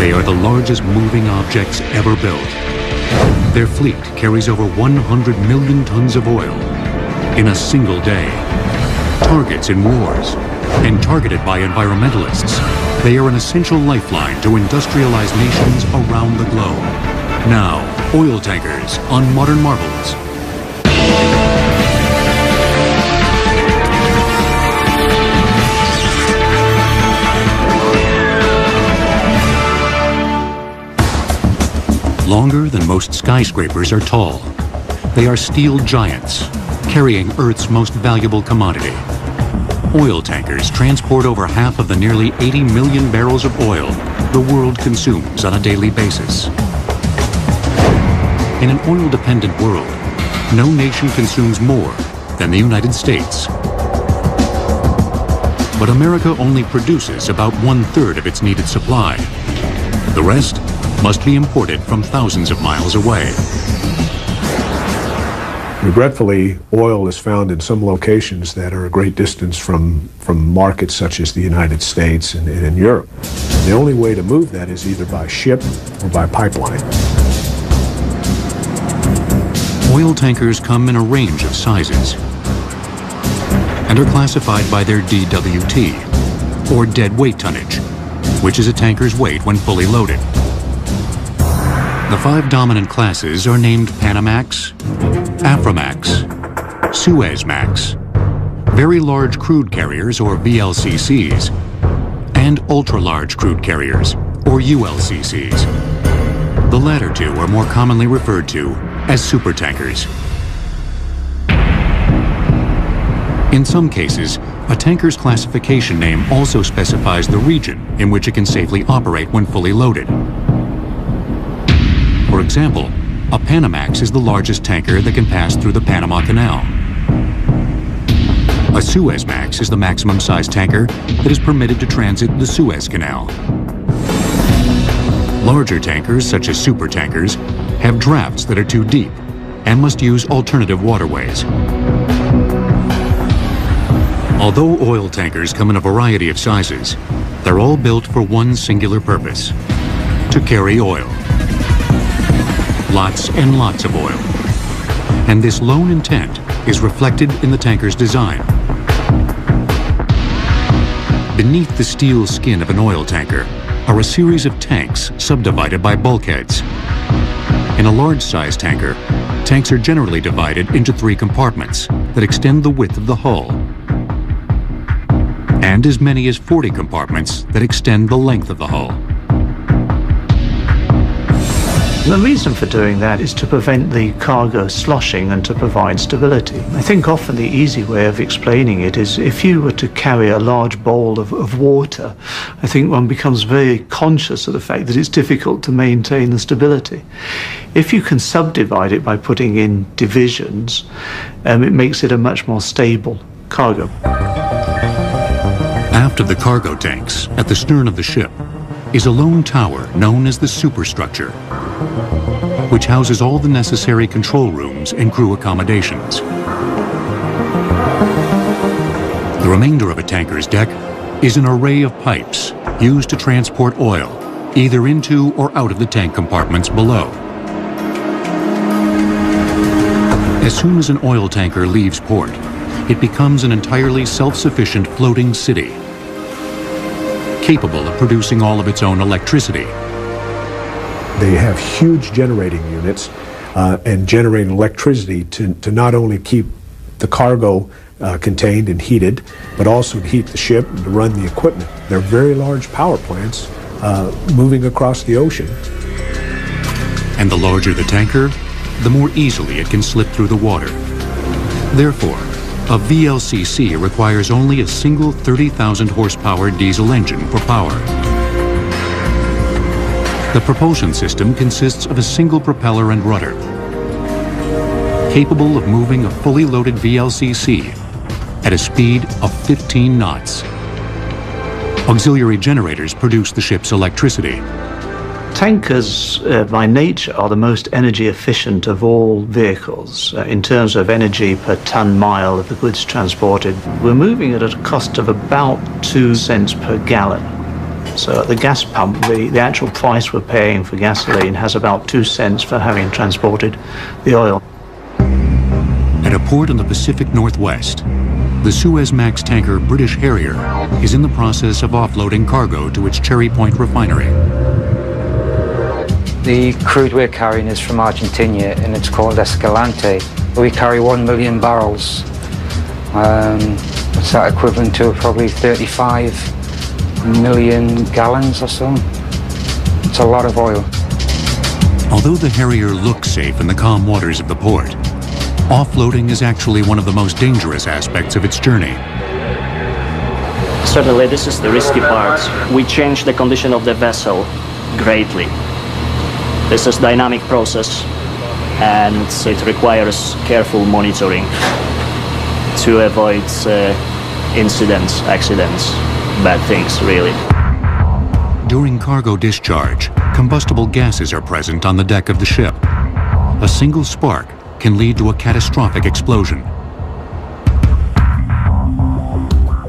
They are the largest moving objects ever built. Their fleet carries over 100 million tons of oil in a single day. Targets in wars and targeted by environmentalists, they are an essential lifeline to industrialized nations around the globe. Now, oil tankers on Modern Marvels. Longer than most skyscrapers are tall. They are steel giants, carrying Earth's most valuable commodity. Oil tankers transport over half of the nearly 80 million barrels of oil the world consumes on a daily basis. In an oil-dependent world, no nation consumes more than the United States. But America only produces about 1/3 of its needed supply. The rest must be imported from thousands of miles away. Regretfully, oil is found in some locations that are a great distance from markets such as the United States and in Europe. The only way to move that is either by ship or by pipeline. Oil tankers come in a range of sizes and are classified by their DWT, or dead weight tonnage, which is a tanker's weight when fully loaded. The 5 dominant classes are named Panamax, Aframax, Suezmax, Very Large Crude Carriers, or VLCCs, and Ultra-Large Crude Carriers, or ULCCs. The latter two are more commonly referred to as supertankers. In some cases, a tanker's classification name also specifies the region in which it can safely operate when fully loaded. For example, a Panamax is the largest tanker that can pass through the Panama Canal. A Suezmax is the maximum size tanker that is permitted to transit the Suez Canal. Larger tankers, such as supertankers, have drafts that are too deep and must use alternative waterways. Although oil tankers come in a variety of sizes, they're all built for one singular purpose: to carry oil. Lots and lots of oil. And this lone intent is reflected in the tanker's design. Beneath the steel skin of an oil tanker are a series of tanks subdivided by bulkheads. In a large-size tanker, tanks are generally divided into 3 compartments that extend the width of the hull, and as many as 40 compartments that extend the length of the hull. The reason for doing that is to prevent the cargo sloshing and to provide stability. I think often the easy way of explaining it is if you were to carry a large bowl of water, I think one becomes very conscious of the fact that it's difficult to maintain the stability. If you can subdivide it by putting in divisions, it makes it a much more stable cargo. Aft of the cargo tanks, at the stern of the ship, is a lone tower known as the superstructure, which houses all the necessary control rooms and crew accommodations. The remainder of a tanker's deck is an array of pipes used to transport oil, either into or out of the tank compartments below. As soon as an oil tanker leaves port, it becomes an entirely self-sufficient floating city, capable of producing all of its own electricity. They have huge generating units and generating electricity to not only keep the cargo contained and heated, but also to heat the ship and to run the equipment. They're very large power plants moving across the ocean. And the larger the tanker, the more easily it can slip through the water. Therefore, a VLCC requires only a single 30,000 horsepower diesel engine for power. The propulsion system consists of a single propeller and rudder, capable of moving a fully loaded VLCC at a speed of 15 knots. Auxiliary generators produce the ship's electricity. Tankers, by nature, are the most energy efficient of all vehicles. In terms of energy per ton-mile of the goods transported, we're moving at a cost of about 2 cents per gallon. So at the gas pump, the actual price we're paying for gasoline has about 2 cents for having transported the oil. At a port in the Pacific Northwest, the Suezmax tanker British Harrier is in the process of offloading cargo to its Cherry Point refinery. The crude we're carrying is from Argentina and it's called Escalante. We carry 1 million barrels. What's that equivalent to? Probably 35 million gallons or so. It's a lot of oil. Although the Harrier looks safe in the calm waters of the port, offloading is actually one of the most dangerous aspects of its journey. Certainly, this is the risky part. We change the condition of the vessel greatly. This is a dynamic process, and it requires careful monitoring to avoid incidents, accidents, bad things, really. During cargo discharge, combustible gases are present on the deck of the ship. A single spark can lead to a catastrophic explosion.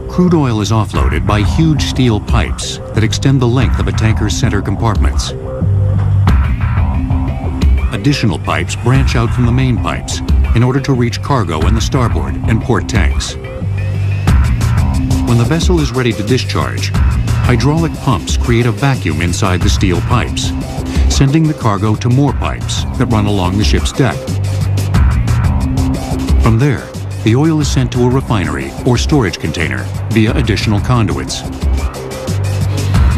Crude oil is offloaded by huge steel pipes that extend the length of a tanker's center compartments. Additional pipes branch out from the main pipes in order to reach cargo in the starboard and port tanks. When the vessel is ready to discharge, hydraulic pumps create a vacuum inside the steel pipes, sending the cargo to more pipes that run along the ship's deck. From there, the oil is sent to a refinery or storage container via additional conduits.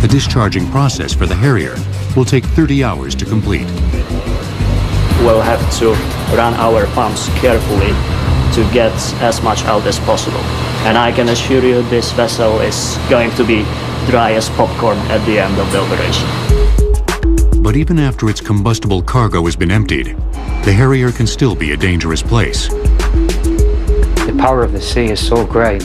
The discharging process for the Harrier will take 30 hours to complete. We'll have to run our pumps carefully to get as much out as possible. And I can assure you this vessel is going to be dry as popcorn at the end of the operation. But even after its combustible cargo has been emptied, the Harrier can still be a dangerous place. The power of the sea is so great.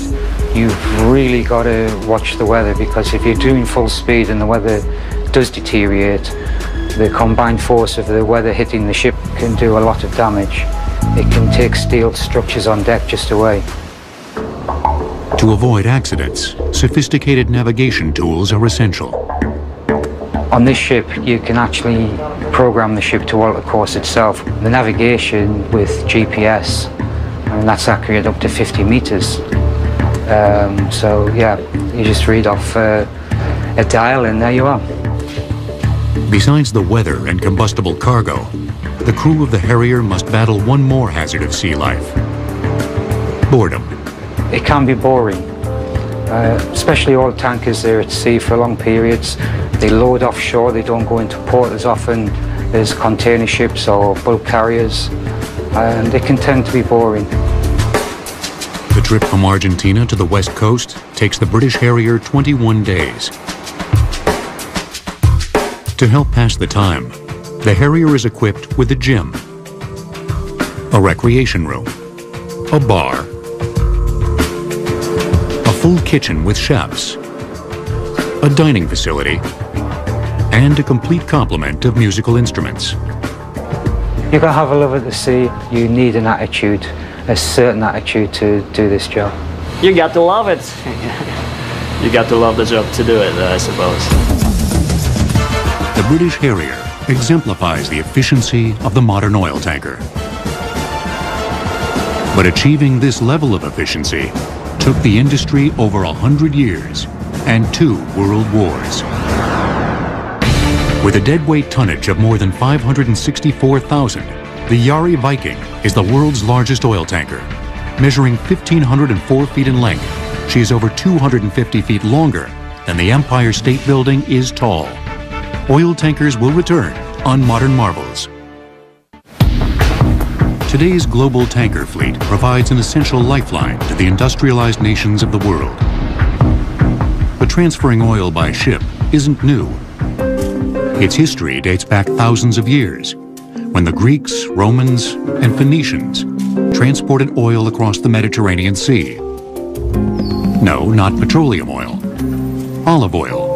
You've really got to watch the weather, because if you're doing full speed and the weather does deteriorate, the combined force of the weather hitting the ship can do a lot of damage. It can take steel structures on deck just away. To avoid accidents, sophisticated navigation tools are essential. On this ship, you can actually program the ship to alter course itself. The navigation with GPS, and that's accurate up to 50 meters. So yeah, you just read off a dial and there you are. Besides the weather and combustible cargo, the crew of the Harrier must battle one more hazard of sea life: boredom. It can be boring, especially oil tankers. They're at sea for long periods. They load offshore, they don't go into port as often as container ships or bulk carriers, and they can tend to be boring. The trip from Argentina to the west coast takes the British Harrier 21 days. To help pass the time, the Harrier is equipped with a gym, a recreation room, a bar, a full kitchen with chefs, a dining facility, and a complete complement of musical instruments. You can have a love at the sea. You need an attitude, a certain attitude to do this job. You got to love it. You got to love the job to do it, I suppose. The British Harrier exemplifies the efficiency of the modern oil tanker. But achieving this level of efficiency took the industry over 100 years and 2 world wars. With a deadweight tonnage of more than 564,000, the Yari Viking is the world's largest oil tanker. Measuring 1,504 feet in length, she is over 250 feet longer than the Empire State Building is tall. Oil tankers will return on Modern Marvels. Today's global tanker fleet provides an essential lifeline to the industrialized nations of the world. But transferring oil by ship isn't new. Its history dates back thousands of years, when the Greeks, Romans, and Phoenicians transported oil across the Mediterranean Sea. No, not petroleum oil, olive oil.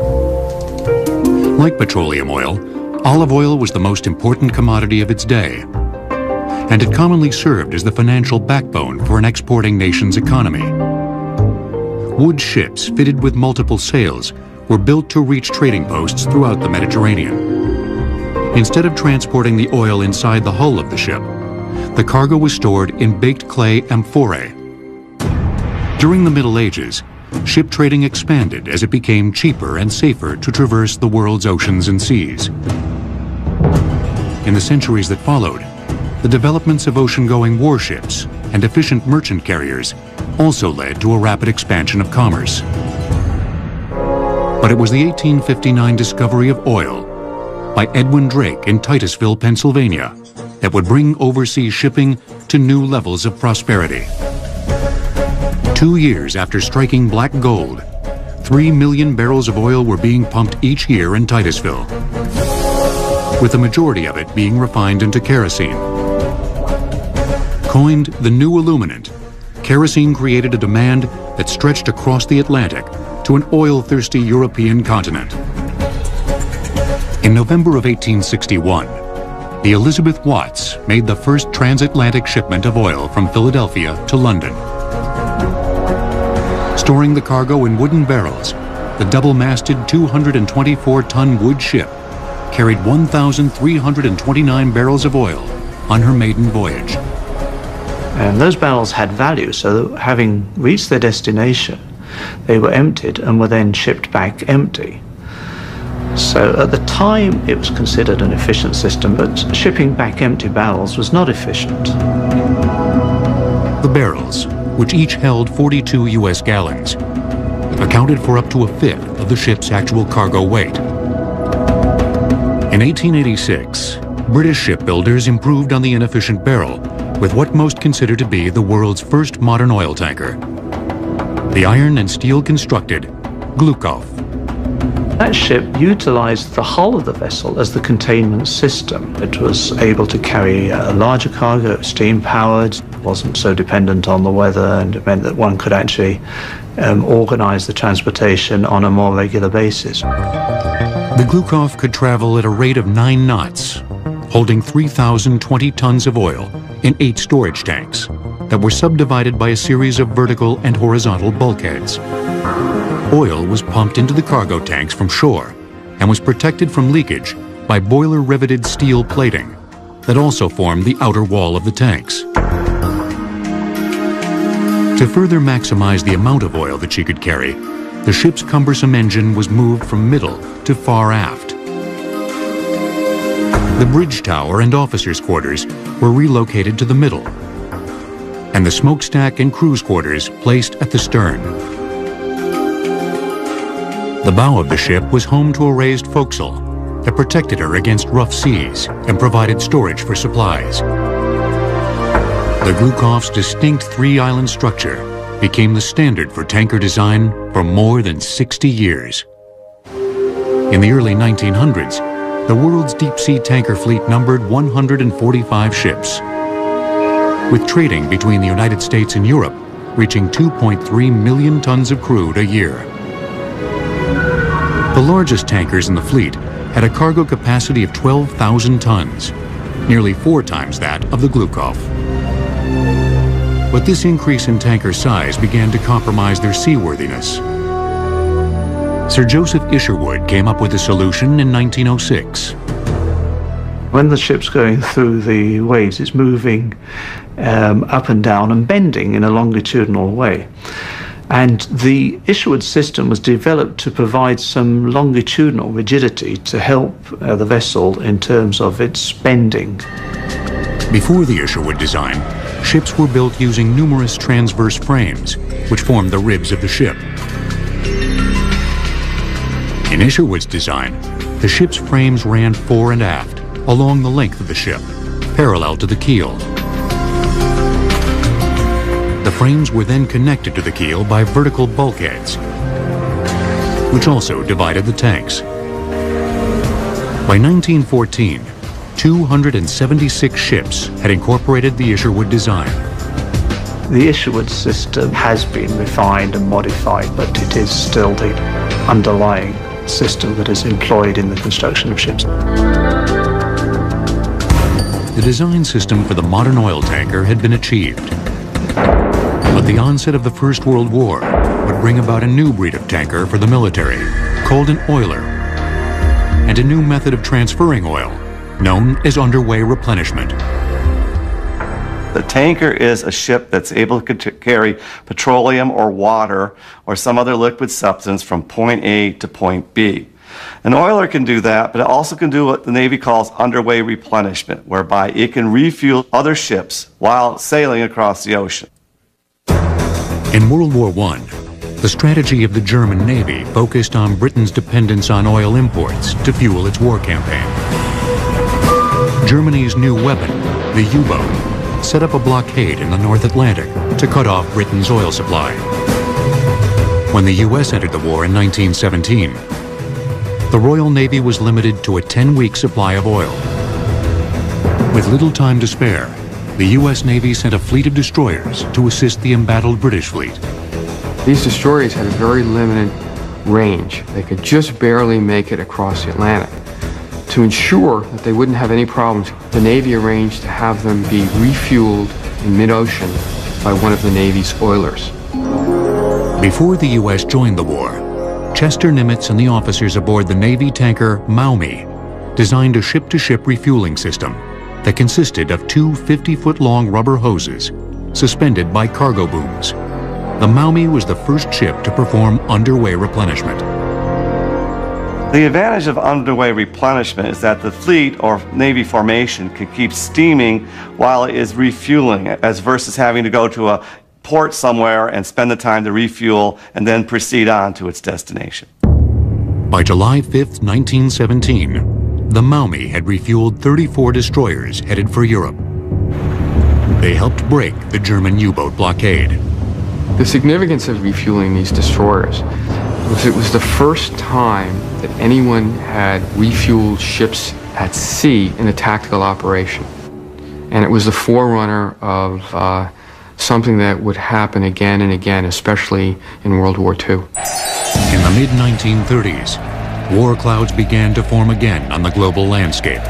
Like petroleum oil, olive oil was the most important commodity of its day, and it commonly served as the financial backbone for an exporting nation's economy. Wood ships fitted with multiple sails were built to reach trading posts throughout the Mediterranean. Instead of transporting the oil inside the hull of the ship, the cargo was stored in baked clay amphorae. During the Middle Ages, ship trading expanded as it became cheaper and safer to traverse the world's oceans and seas. In the centuries that followed, the developments of ocean-going warships and efficient merchant carriers also led to a rapid expansion of commerce. But it was the 1859 discovery of oil by Edwin Drake in Titusville, Pennsylvania, that would bring overseas shipping to new levels of prosperity. 2 years after striking black gold, 3 million barrels of oil were being pumped each year in Titusville, with the majority of it being refined into kerosene. Coined the new illuminant, kerosene created a demand that stretched across the Atlantic to an oil-thirsty European continent. In November of 1861, the Elizabeth Watts made the first transatlantic shipment of oil from Philadelphia to London. Storing the cargo in wooden barrels, the double-masted 224-ton wood ship carried 1,329 barrels of oil on her maiden voyage. And those barrels had value, so having reached their destination, they were emptied and were then shipped back empty. So at the time, it was considered an efficient system, but shipping back empty barrels was not efficient. The barrels, which each held 42 U.S. gallons, accounted for up to a fifth of the ship's actual cargo weight. In 1886, British shipbuilders improved on the inefficient barrel with what most consider to be the world's first modern oil tanker, the iron and steel constructed Glukov. That ship utilized the hull of the vessel as the containment system. It was able to carry a larger cargo, steam-powered, wasn't so dependent on the weather, and it meant that one could actually organize the transportation on a more regular basis. The Glukov could travel at a rate of 9 knots, holding 3,020 tons of oil in 8 storage tanks that were subdivided by a series of vertical and horizontal bulkheads. Oil was pumped into the cargo tanks from shore and was protected from leakage by boiler-riveted steel plating that also formed the outer wall of the tanks. To further maximize the amount of oil that she could carry, the ship's cumbersome engine was moved from middle to far aft. The bridge tower and officers' quarters were relocated to the middle, and the smokestack and crew's quarters placed at the stern. The bow of the ship was home to a raised forecastle that protected her against rough seas and provided storage for supplies. The Glukov's distinct 3-island structure became the standard for tanker design for more than 60 years. In the early 1900s, the world's deep-sea tanker fleet numbered 145 ships, with trading between the United States and Europe reaching 2.3 million tons of crude a year. The largest tankers in the fleet had a cargo capacity of 12,000 tons, nearly 4 times that of the Glukov. But this increase in tanker size began to compromise their seaworthiness. Sir Joseph Isherwood came up with a solution in 1906. When the ship's going through the waves, it's moving up and down and bending in a longitudinal way. And the Isherwood system was developed to provide some longitudinal rigidity to help the vessel in terms of its bending. Before the Isherwood design, ships were built using numerous transverse frames, which formed the ribs of the ship. In Isherwood's design, the ship's frames ran fore and aft, along the length of the ship, parallel to the keel. The frames were then connected to the keel by vertical bulkheads, which also divided the tanks. By 1914, 276 ships had incorporated the Isherwood design. The Isherwood system has been refined and modified, but it is still the underlying system that is employed in the construction of ships. The design system for the modern oil tanker had been achieved. But the onset of the First World War would bring about a new breed of tanker for the military, called an oiler, and a new method of transferring oil, known as underway replenishment. The tanker is a ship that's able to carry petroleum or water or some other liquid substance from point A to point B. An oiler can do that, but it also can do what the Navy calls underway replenishment, whereby it can refuel other ships while sailing across the ocean. In World War I, the strategy of the German Navy focused on Britain's dependence on oil imports to fuel its war campaign. Germany's new weapon, the U-boat, set up a blockade in the North Atlantic to cut off Britain's oil supply. When the U.S. entered the war in 1917, the Royal Navy was limited to a 10-week supply of oil. With little time to spare, the U.S. Navy sent a fleet of destroyers to assist the embattled British fleet. These destroyers had a very limited range. They could just barely make it across the Atlantic. To ensure that they wouldn't have any problems, the Navy arranged to have them be refueled in mid-ocean by one of the Navy's oilers. Before the U.S. joined the war, Chester Nimitz and the officers aboard the Navy tanker Maumee designed a ship-to-ship refueling system that consisted of two 50-foot-long rubber hoses suspended by cargo booms. The Maumee was the first ship to perform underway replenishment. The advantage of underway replenishment is that the fleet or Navy formation can keep steaming while it is refueling, as versus having to go to a port somewhere and spend the time to refuel and then proceed on to its destination. By July 5, 1917, the Maumee had refueled 34 destroyers headed for Europe. They helped break the German U-boat blockade. The significance of refueling these destroyers was it was the first time that anyone had refueled ships at sea in a tactical operation. And it was the forerunner of something that would happen again and again, especially in World War II. In the mid-1930s, war clouds began to form again on the global landscape.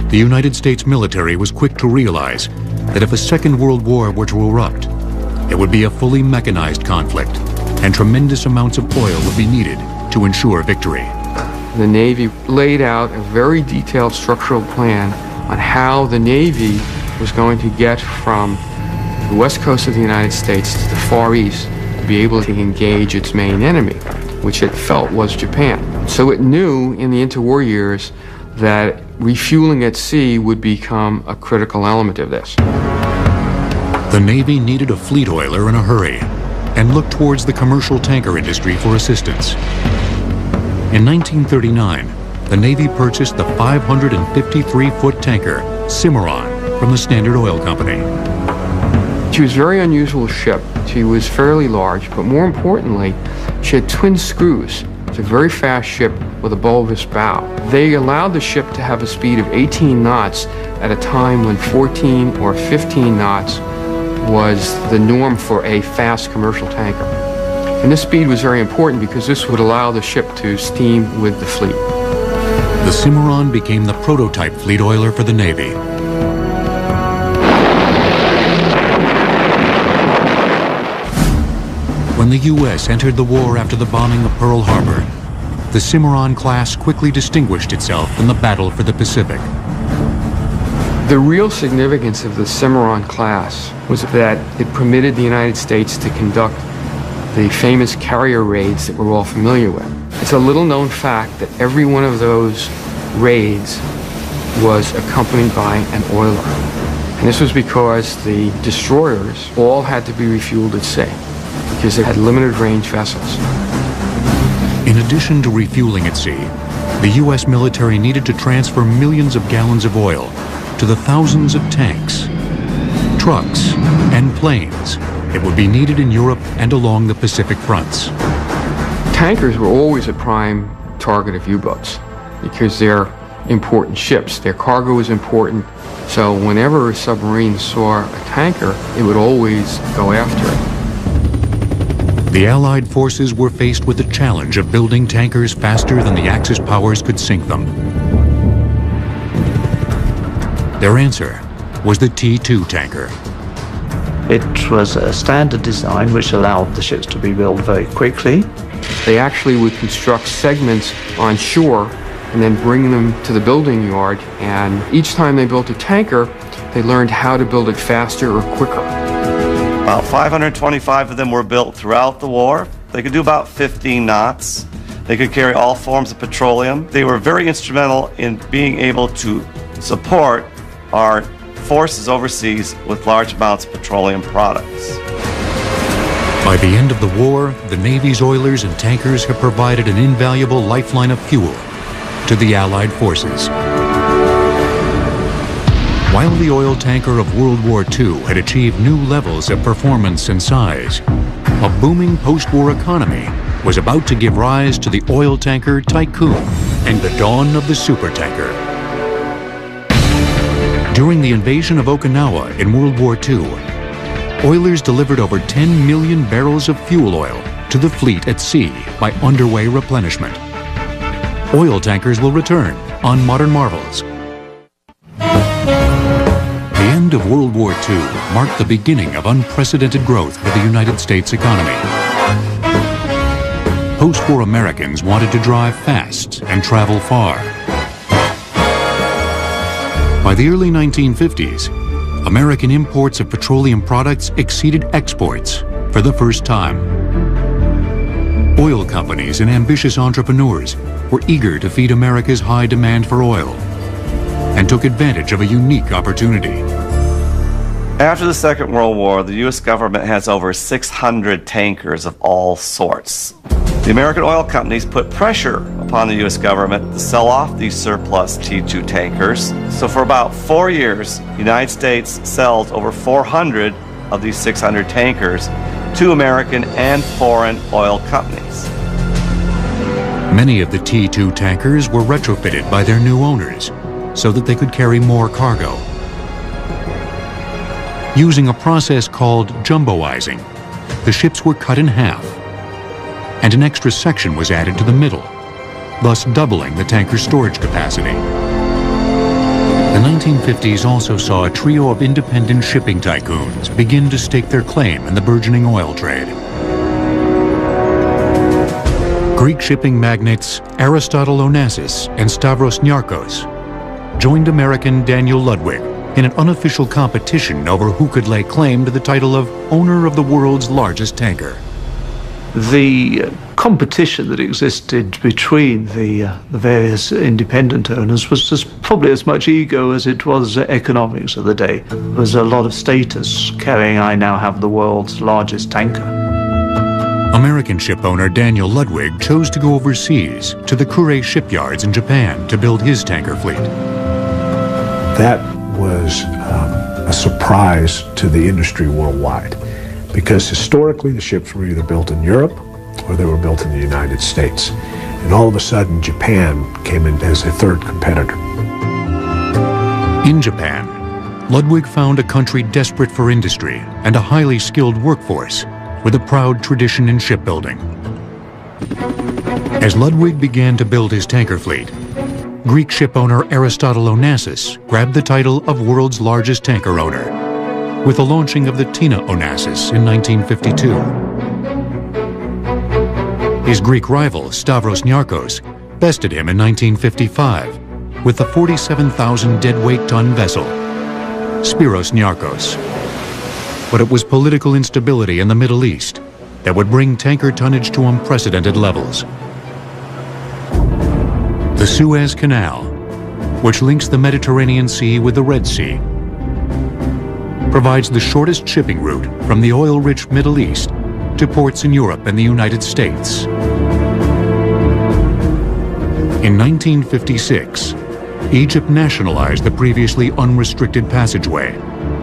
The United States military was quick to realize that if a Second World War were to erupt, it would be a fully mechanized conflict, and tremendous amounts of oil would be needed to ensure victory. The Navy laid out a very detailed structural plan on how the Navy was going to get from the west coast of the United States to the Far East to be able to engage its main enemy, which it felt was Japan. So it knew in the interwar years that refueling at sea would become a critical element of this. The Navy needed a fleet oiler in a hurry and looked towards the commercial tanker industry for assistance. In 1939, the Navy purchased the 553-foot tanker Cimarron from the Standard Oil Company. She was a very unusual ship. She was fairly large, but more importantly, she had twin screws. It's a very fast ship with a bulbous bow. They allowed the ship to have a speed of 18 knots at a time when 14 or 15 knots was the norm for a fast commercial tanker. And this speed was very important because this would allow the ship to steam with the fleet. The Cimarron became the prototype fleet oiler for the Navy. When the U.S. entered the war after the bombing of Pearl Harbor, the Cimarron class quickly distinguished itself in the battle for the Pacific. The real significance of the Cimarron class was that it permitted the United States to conduct the famous carrier raids that we're all familiar with. It's a little known fact that every one of those raids was accompanied by an oiler. And this was because the destroyers all had to be refueled at sea because they had limited range vessels. In addition to refueling at sea, the U.S. military needed to transfer millions of gallons of oil to the thousands of tanks, trucks, and planes that would be needed in Europe and along the Pacific fronts. Tankers were always a prime target of U-boats because they're important ships. Their cargo was important, so whenever a submarine saw a tanker, it would always go after it. The Allied forces were faced with the challenge of building tankers faster than the Axis powers could sink them. Their answer was the T-2 tanker. It was a standard design which allowed the ships to be built very quickly. They actually would construct segments on shore and then bring them to the building yard. And each time they built a tanker, they learned how to build it faster or quicker. About 525 of them were built throughout the war. They could do about 15 knots. They could carry all forms of petroleum. They were very instrumental in being able to support our forces overseas with large amounts of petroleum products. By the end of the war, the Navy's oilers and tankers have provided an invaluable lifeline of fuel to the Allied forces. While the oil tanker of World War II had achieved new levels of performance and size, a booming post-war economy was about to give rise to the oil tanker tycoon and the dawn of the supertanker. During the invasion of Okinawa in World War II, oilers delivered over 10 million barrels of fuel oil to the fleet at sea by underway replenishment. Oil tankers will return on Modern Marvels. The end of World War II marked the beginning of unprecedented growth for the United States economy. Post-war Americans wanted to drive fast and travel far. By the early 1950s, American imports of petroleum products exceeded exports for the first time. Oil companies and ambitious entrepreneurs were eager to feed America's high demand for oil and took advantage of a unique opportunity. After the Second World War, the U.S. government has over 600 tankers of all sorts. The American oil companies put pressure upon the U.S. government to sell off these surplus T2 tankers. So for about 4 years, the United States sells over 400 of these 600 tankers to American and foreign oil companies. Many of the T2 tankers were retrofitted by their new owners so that they could carry more cargo. Using a process called jumboizing, the ships were cut in half, and an extra section was added to the middle, thus doubling the tanker's storage capacity. The 1950s also saw a trio of independent shipping tycoons begin to stake their claim in the burgeoning oil trade. Greek shipping magnates Aristotle Onassis and Stavros Niarchos joined American Daniel Ludwig in an unofficial competition over who could lay claim to the title of owner of the world's largest tanker. The competition that existed between the various independent owners was just probably as much ego as it was economics of the day. There was a lot of status carrying I now have the world's largest tanker. American ship owner Daniel Ludwig chose to go overseas to the Kure shipyards in Japan to build his tanker fleet. That was a surprise to the industry worldwide, because historically the ships were either built in Europe or they were built in the United States. And all of a sudden Japan came in as a third competitor. In Japan, Ludwig found a country desperate for industry and a highly skilled workforce with a proud tradition in shipbuilding. As Ludwig began to build his tanker fleet, Greek shipowner Aristotle Onassis grabbed the title of world's largest tanker owner with the launching of the Tina Onassis in 1952. His Greek rival, Stavros Niarchos, bested him in 1955 with the 47,000 deadweight ton vessel, Spiros Niarchos. But it was political instability in the Middle East that would bring tanker tonnage to unprecedented levels. The Suez Canal, which links the Mediterranean Sea with the Red Sea, provides the shortest shipping route from the oil-rich Middle East to ports in Europe and the United States. In 1956, Egypt nationalized the previously unrestricted passageway.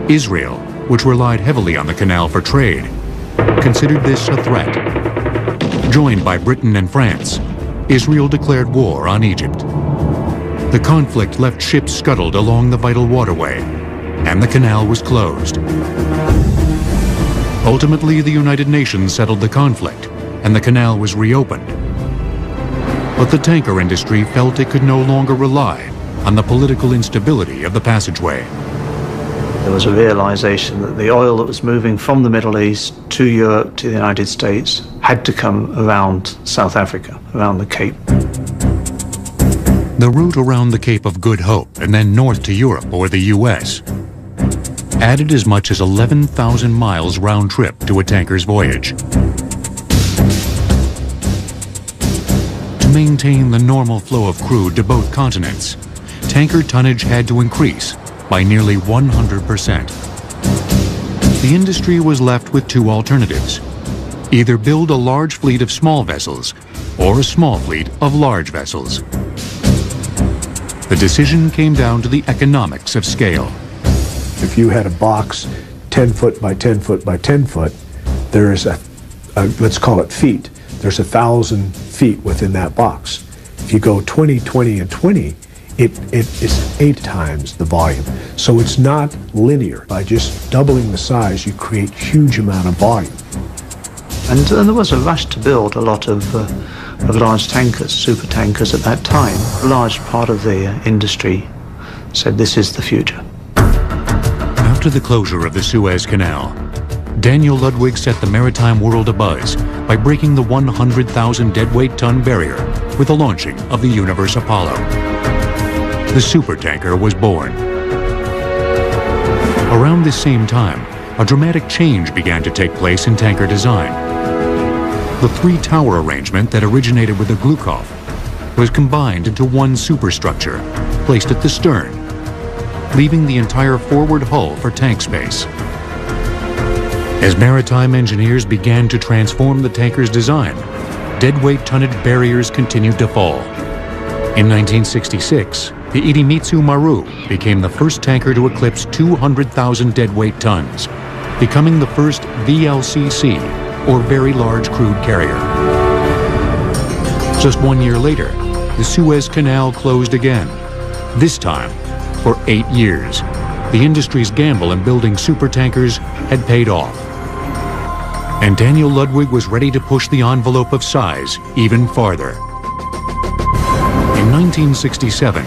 Israel, which relied heavily on the canal for trade, considered this a threat. Joined by Britain and France, Israel declared war on Egypt. The conflict left ships scuttled along the vital waterway, and the canal was closed. Ultimately, the United Nations settled the conflict, and the canal was reopened. But the tanker industry felt it could no longer rely on the political instability of the passageway. There was a realization that the oil that was moving from the Middle East to Europe, to the United States, had to come around South Africa, around the Cape. The route around the Cape of Good Hope and then north to Europe or the U.S. added as much as 11,000 miles round trip to a tanker's voyage. To maintain the normal flow of crude to both continents, tanker tonnage had to increase by nearly 100%. The industry was left with two alternatives: either build a large fleet of small vessels or a small fleet of large vessels. The decision came down to the economics of scale. If you had a box 10 foot by 10 foot by 10 foot, there is let's call it feet. There's 1,000 feet within that box. If you go 20, 20, and 20, it is 8 times the volume. So it's not linear. By just doubling the size, you create huge amount of volume. And there was a rush to build a lot of large tankers, super tankers at that time. A large part of the industry said this is the future. After the closure of the Suez Canal, Daniel Ludwig set the maritime world abuzz by breaking the 100,000 deadweight ton barrier with the launching of the Universe Apollo. The supertanker was born. Around this same time, a dramatic change began to take place in tanker design. The three-tower arrangement that originated with the Glukov was combined into one superstructure, placed at the stern, leaving the entire forward hull for tank space. As maritime engineers began to transform the tanker's design, deadweight tonnage barriers continued to fall. In 1966, the Idemitsu Maru became the first tanker to eclipse 200,000 deadweight tons, becoming the first VLCC, or Very Large Crude Carrier. Just 1 year later, the Suez Canal closed again, this time for 8 years. The industry's gamble in building supertankers had paid off. And Daniel Ludwig was ready to push the envelope of size even farther. In 1967,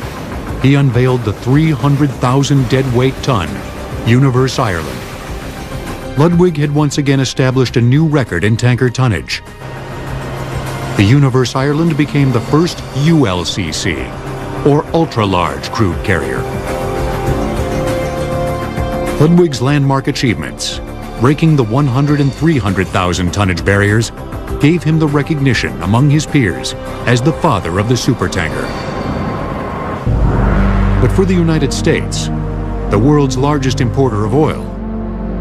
he unveiled the 300,000 deadweight ton Universe Ireland. Ludwig had once again established a new record in tanker tonnage. The Universe Ireland became the first ULCC, or ultra-large crude carrier. Ludwig's landmark achievements, breaking the 100,000 and 300,000 tonnage barriers, gave him the recognition among his peers as the father of the supertanker. But for the United States, the world's largest importer of oil,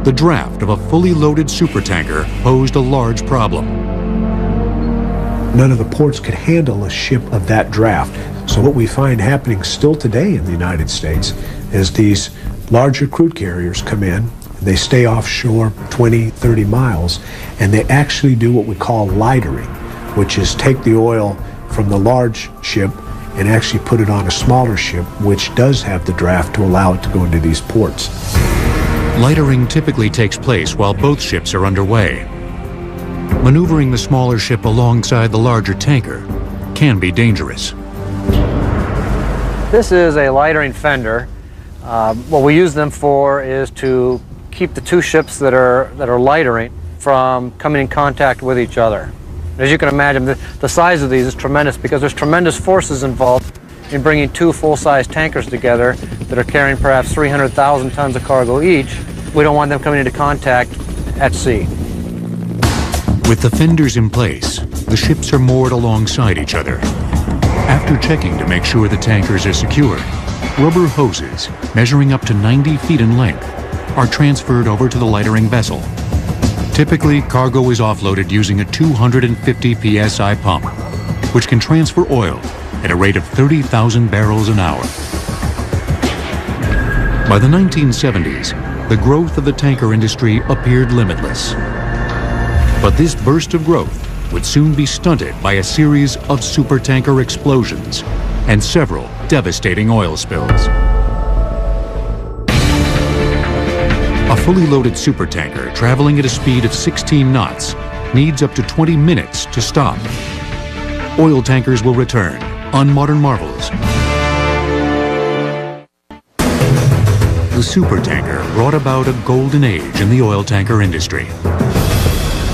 the draft of a fully loaded supertanker posed a large problem. None of the ports could handle a ship of that draft. So what we find happening still today in the United States is these larger crude carriers come in, they stay offshore 20, 30 miles, and they actually do what we call lightering, which is take the oil from the large ship and actually put it on a smaller ship, which does have the draft to allow it to go into these ports. Lightering typically takes place while both ships are underway. Maneuvering the smaller ship alongside the larger tanker can be dangerous. This is a lightering fender. What we use them for is to keep the two ships that are lightering from coming in contact with each other. As you can imagine, the size of these is tremendous because there's tremendous forces involved in bringing two full-size tankers together that are carrying perhaps 300,000 tons of cargo each. We don't want them coming into contact at sea. With the fenders in place, the ships are moored alongside each other. After checking to make sure the tankers are secured, rubber hoses measuring up to 90 feet in length are transferred over to the lightering vessel. Typically, cargo is offloaded using a 250 psi pump, which can transfer oil at a rate of 30,000 barrels an hour. By the 1970s, the growth of the tanker industry appeared limitless. But this burst of growth would soon be stunted by a series of supertanker explosions and several devastating oil spills. A fully loaded supertanker traveling at a speed of 16 knots needs up to 20 minutes to stop. Oil tankers will return on Modern Marvels. The supertanker brought about a golden age in the oil tanker industry.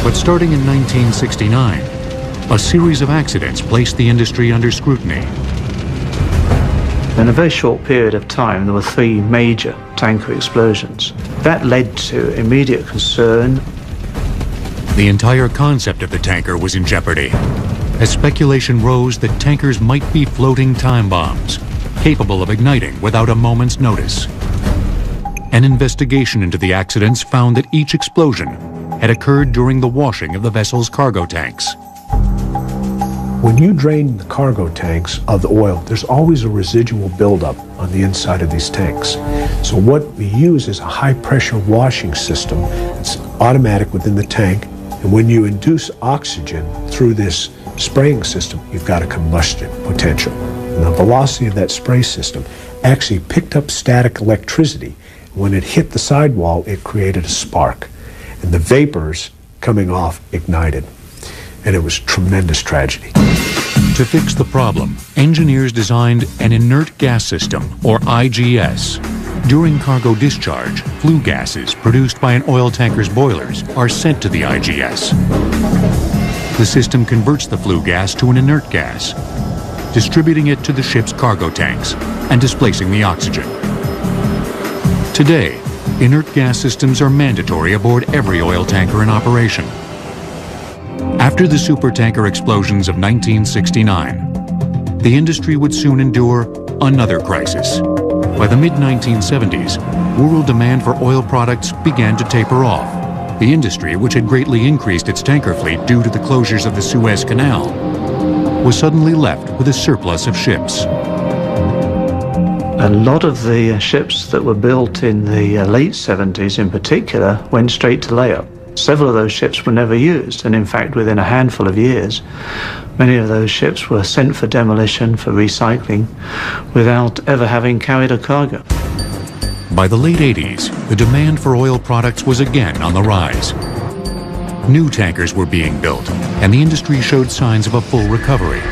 But starting in 1969, a series of accidents placed the industry under scrutiny. In a very short period of time, there were 3 major tanker explosions. That led to immediate concern. The entire concept of the tanker was in jeopardy, as speculation rose that tankers might be floating time bombs, capable of igniting without a moment's notice. An investigation into the accidents found that each explosion had occurred during the washing of the vessel's cargo tanks. When you drain the cargo tanks of the oil, there's always a residual buildup on the inside of these tanks. So what we use is a high-pressure washing system. It's automatic within the tank, and when you induce oxygen through this spraying system, you've got a combustion potential. And the velocity of that spray system actually picked up static electricity. When it hit the sidewall, it created a spark, and the vapors coming off ignited. And it was tremendous tragedy. To fix the problem, engineers designed an inert gas system, or IGS. During cargo discharge, flue gases produced by an oil tanker's boilers are sent to the IGS. The system converts the flue gas to an inert gas, distributing it to the ship's cargo tanks and displacing the oxygen. Today, inert gas systems are mandatory aboard every oil tanker in operation. After the supertanker explosions of 1969, the industry would soon endure another crisis. By the mid-1970s, world demand for oil products began to taper off. The industry, which had greatly increased its tanker fleet due to the closures of the Suez Canal, was suddenly left with a surplus of ships. A lot of the ships that were built in the late 70s in particular went straight to layup. Several of those ships were never used, and in fact within a handful of years many of those ships were sent for demolition, for recycling, without ever having carried a cargo. By the late 80s, the demand for oil products was again on the rise. New tankers were being built, and the industry showed signs of a full recovery.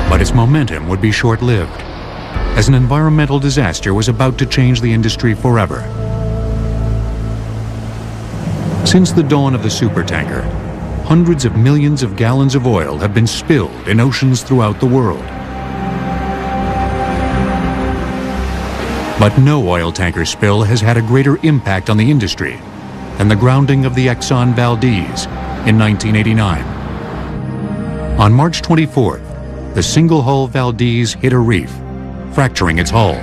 But its momentum would be short-lived, as an environmental disaster was about to change the industry forever. Since the dawn of the supertanker, hundreds of millions of gallons of oil have been spilled in oceans throughout the world. But no oil tanker spill has had a greater impact on the industry than the grounding of the Exxon Valdez in 1989. On March 24th, the single-hull Valdez hit a reef, fracturing its hull.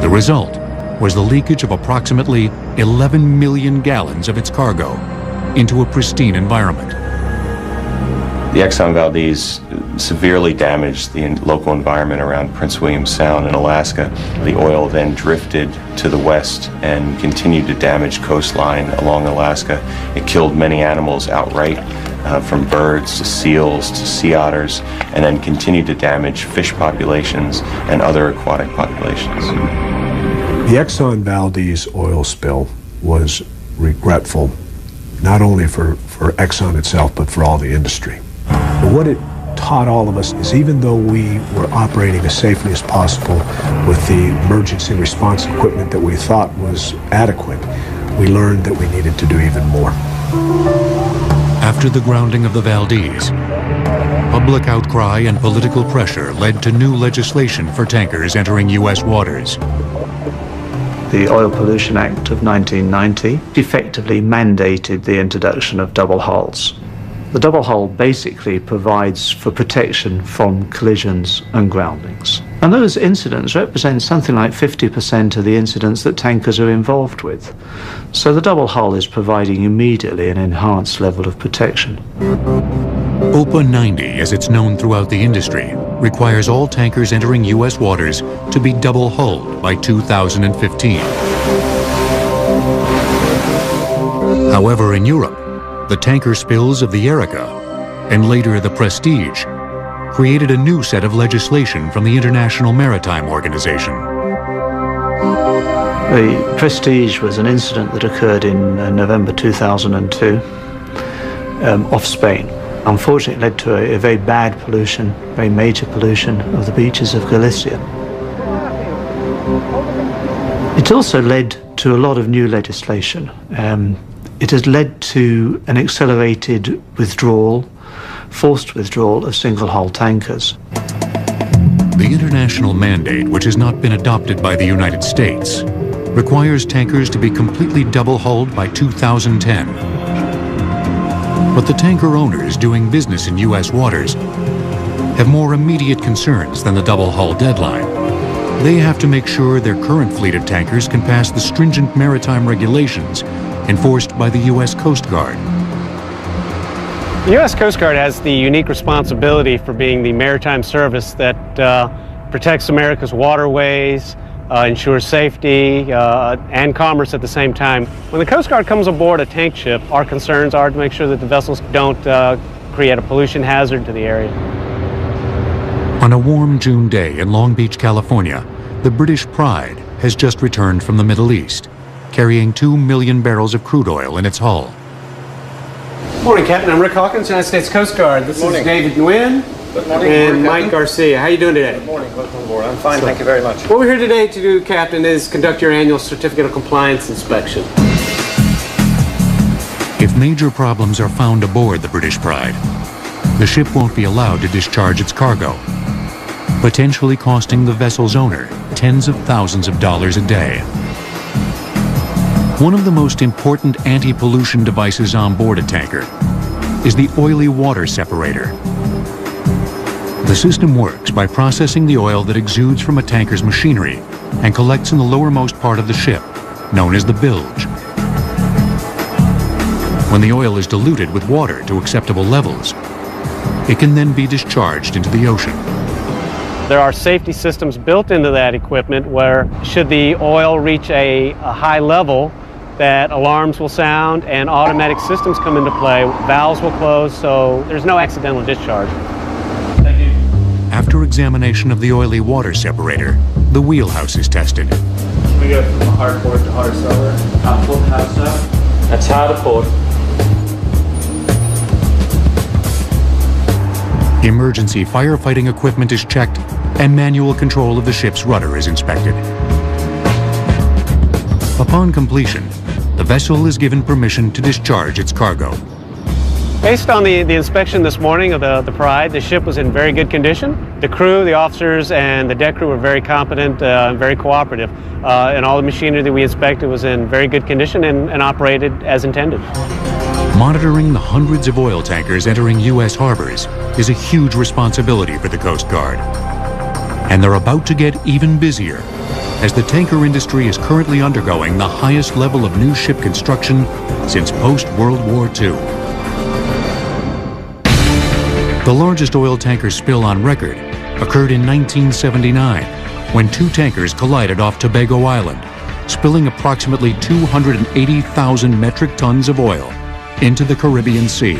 The result was the leakage of approximately 11 million gallons of its cargo into a pristine environment. The Exxon Valdez severely damaged the local environment around Prince William Sound in Alaska. The oil then drifted to the west and continued to damage coastline along Alaska. It killed many animals outright, from birds to seals to sea otters, and then continued to damage fish populations and other aquatic populations. The Exxon Valdez oil spill was regretful, not only for Exxon itself, but for all the industry. But what it taught all of us is even though we were operating as safely as possible with the emergency response equipment that we thought was adequate, we learned that we needed to do even more. After the grounding of the Valdez, public outcry and political pressure led to new legislation for tankers entering U.S. waters. The Oil Pollution Act of 1990 effectively mandated the introduction of double hulls. The double hull basically provides for protection from collisions and groundings. And those incidents represent something like 50% of the incidents that tankers are involved with. So the double hull is providing immediately an enhanced level of protection. OPA 90, as it's known throughout the industry, requires all tankers entering U.S. waters to be double-hulled by 2015. However, in Europe, the tanker spills of the Erika, and later the Prestige, created a new set of legislation from the International Maritime Organization. The Prestige was an incident that occurred in November 2002 off Spain. Unfortunately, it led to a very bad pollution, very major pollution of the beaches of Galicia. It also led to a lot of new legislation. It has led to an accelerated withdrawal, forced withdrawal of single-hull tankers. The international mandate, which has not been adopted by the United States, requires tankers to be completely double-hulled by 2010. But the tanker owners doing business in U.S. waters have more immediate concerns than the double-hull deadline. They have to make sure their current fleet of tankers can pass the stringent maritime regulations enforced by the U.S. Coast Guard. The U.S. Coast Guard has the unique responsibility for being the maritime service that protects America's waterways, ensures safety and commerce at the same time. When the Coast Guard comes aboard a tank ship, our concerns are to make sure that the vessels don't create a pollution hazard to the area. On a warm June day in Long Beach, California, the British Pride has just returned from the Middle East, carrying 2 million barrels of crude oil in its hull. Morning, Captain. I'm Rick Hawkins, United States Coast Guard. This is David Nguyen and Mike Garcia. How are you doing today? Good morning. Welcome aboard. I'm fine, thank you very much. What we're here today to do, Captain, is conduct your annual Certificate of Compliance inspection. If major problems are found aboard the British Pride, the ship won't be allowed to discharge its cargo, potentially costing the vessel's owner tens of thousands of dollars a day. One of the most important anti-pollution devices on board a tanker is the oily water separator. The system works by processing the oil that exudes from a tanker's machinery and collects in the lowermost part of the ship, known as the bilge. When the oil is diluted with water to acceptable levels, it can then be discharged into the ocean. There are safety systems built into that equipment where, should the oil reach a high level, that alarms will sound and automatic systems come into play. Valves will close, so there's no accidental discharge. Thank you. After examination of the oily water separator, the wheelhouse is tested. We go from hard port to hard cellar. Hard port, hard cellar. That's hard port. Emergency firefighting equipment is checked, and manual control of the ship's rudder is inspected. Upon completion, the vessel is given permission to discharge its cargo. Based on the inspection this morning of the Pride, the ship was in very good condition. The crew, the officers, and the deck crew were very competent and very cooperative. And all the machinery that we inspected was in very good condition and operated as intended. Monitoring the hundreds of oil tankers entering U.S. harbors is a huge responsibility for the Coast Guard. And they're about to get even busier, as the tanker industry is currently undergoing the highest level of new ship construction since post-World War II. The largest oil tanker spill on record occurred in 1979, when 2 tankers collided off Tobago Island, spilling approximately 280,000 metric tons of oil into the Caribbean Sea.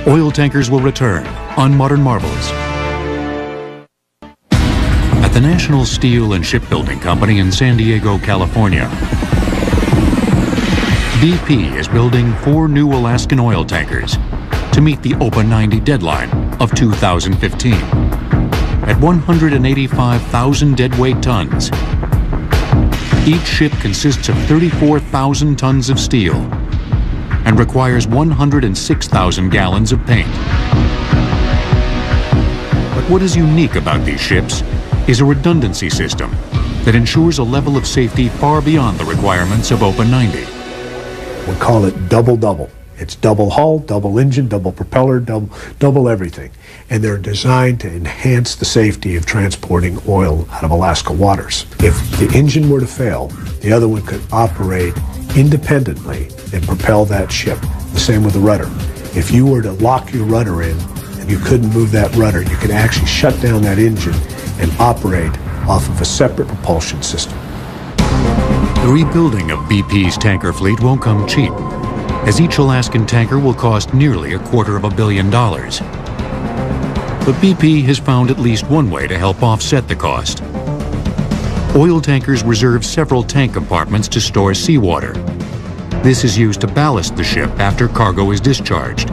Oil tankers will return on Modern Marvels. At the National Steel and Shipbuilding Company in San Diego, California, BP is building 4 new Alaskan oil tankers to meet the OPA 90 deadline of 2015. At 185,000 deadweight tons, each ship consists of 34,000 tons of steel and requires 106,000 gallons of paint. But what is unique about these ships is a redundancy system that ensures a level of safety far beyond the requirements of OPA 90. We call it double-double. It's double hull, double engine, double propeller, double everything. And they're designed to enhance the safety of transporting oil out of Alaska waters. If the engine were to fail, the other one could operate independently and propel that ship. The same with the rudder. If you were to lock your rudder in and you couldn't move that rudder, you could actually shut down that engine and operate off of a separate propulsion system. The rebuilding of BP's tanker fleet won't come cheap, as each Alaskan tanker will cost nearly $250 million. But BP has found at least one way to help offset the cost. Oil tankers reserve several tank compartments to store seawater. This is used to ballast the ship after cargo is discharged.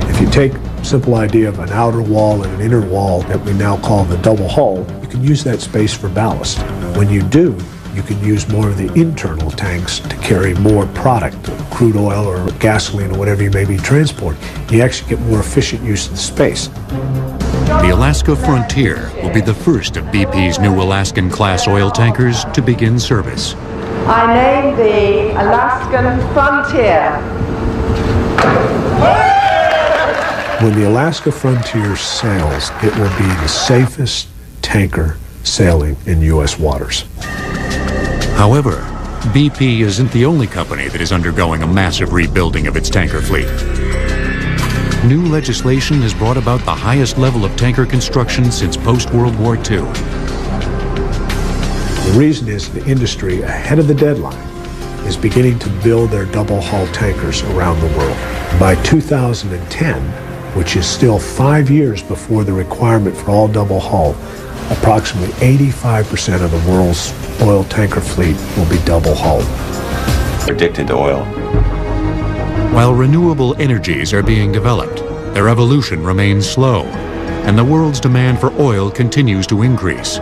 If you take simple idea of an outer wall and an inner wall that we now call the double hull, you can use that space for ballast. When you do, you can use more of the internal tanks to carry more product, crude oil or gasoline or whatever you may be transporting. You actually get more efficient use of the space. The Alaska Frontier will be the first of BP's new Alaskan-class oil tankers to begin service. I named the Alaskan Frontier. When the Alaska Frontier sails, it will be the safest tanker sailing in U.S. waters. However, BP isn't the only company that is undergoing a massive rebuilding of its tanker fleet. New legislation has brought about the highest level of tanker construction since post-World War II. The reason is the industry, ahead of the deadline, is beginning to build their double-hull tankers around the world. By 2010, which is still 5 years before the requirement for all double-hull, approximately 85% of the world's oil tanker fleet will be double-hulled. Addicted to oil. While renewable energies are being developed, their evolution remains slow, and the world's demand for oil continues to increase.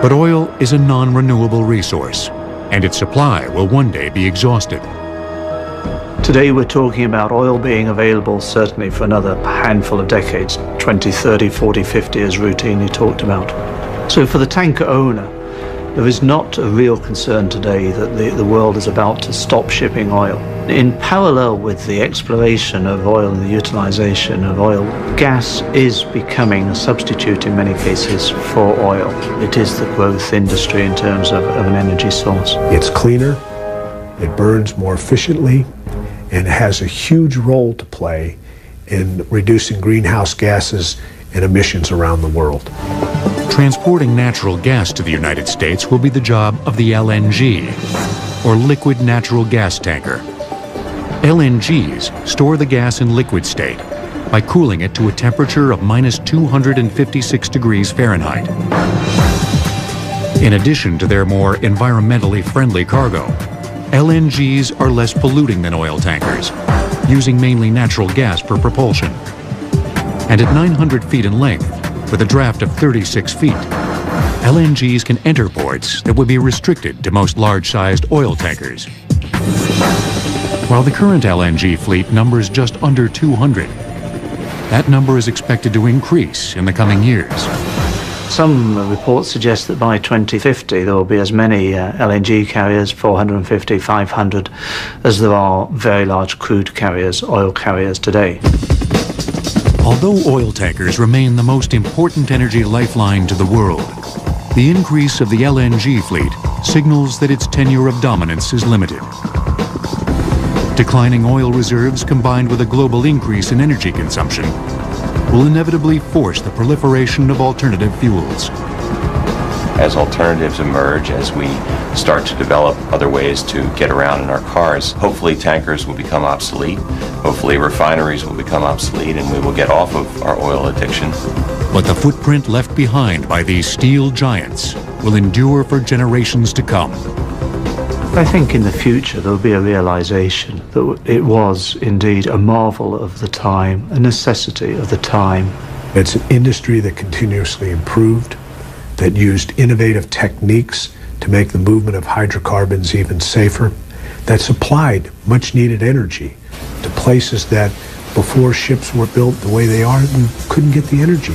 But oil is a non-renewable resource, and its supply will one day be exhausted. Today we're talking about oil being available certainly for another handful of decades, 20, 30, 40, 50 as routinely talked about. So for the tanker owner, there is not a real concern today that the world is about to stop shipping oil. In parallel with the exploration of oil and the utilization of oil, gas is becoming a substitute in many cases for oil. It is the growth industry in terms of an energy source. It's cleaner, it burns more efficiently, and has a huge role to play in reducing greenhouse gases and emissions around the world. Transporting natural gas to the United States will be the job of the LNG, or liquid natural gas tanker. LNGs store the gas in liquid state by cooling it to a temperature of -256 degrees Fahrenheit. In addition to their more environmentally friendly cargo, LNGs are less polluting than oil tankers, using mainly natural gas for propulsion. And at 900 feet in length, with a draft of 36 feet, LNGs can enter ports that would be restricted to most large-sized oil tankers. While the current LNG fleet numbers just under 200, that number is expected to increase in the coming years. Some reports suggest that by 2050 there will be as many LNG carriers, 450, 500, as there are very large crude carriers, oil carriers today. Although oil tankers remain the most important energy lifeline to the world, the increase of the LNG fleet signals that its tenure of dominance is limited. Declining oil reserves combined with a global increase in energy consumption will inevitably force the proliferation of alternative fuels. As alternatives emerge, as we start to develop other ways to get around in our cars, hopefully tankers will become obsolete, hopefully refineries will become obsolete, and we will get off of our oil addiction. But the footprint left behind by these steel giants will endure for generations to come. I think in the future there will be a realization that it was indeed a marvel of the time, a necessity of the time. It's an industry that continuously improved, that used innovative techniques to make the movement of hydrocarbons even safer, that supplied much needed energy to places that before ships were built the way they are, we couldn't get the energy.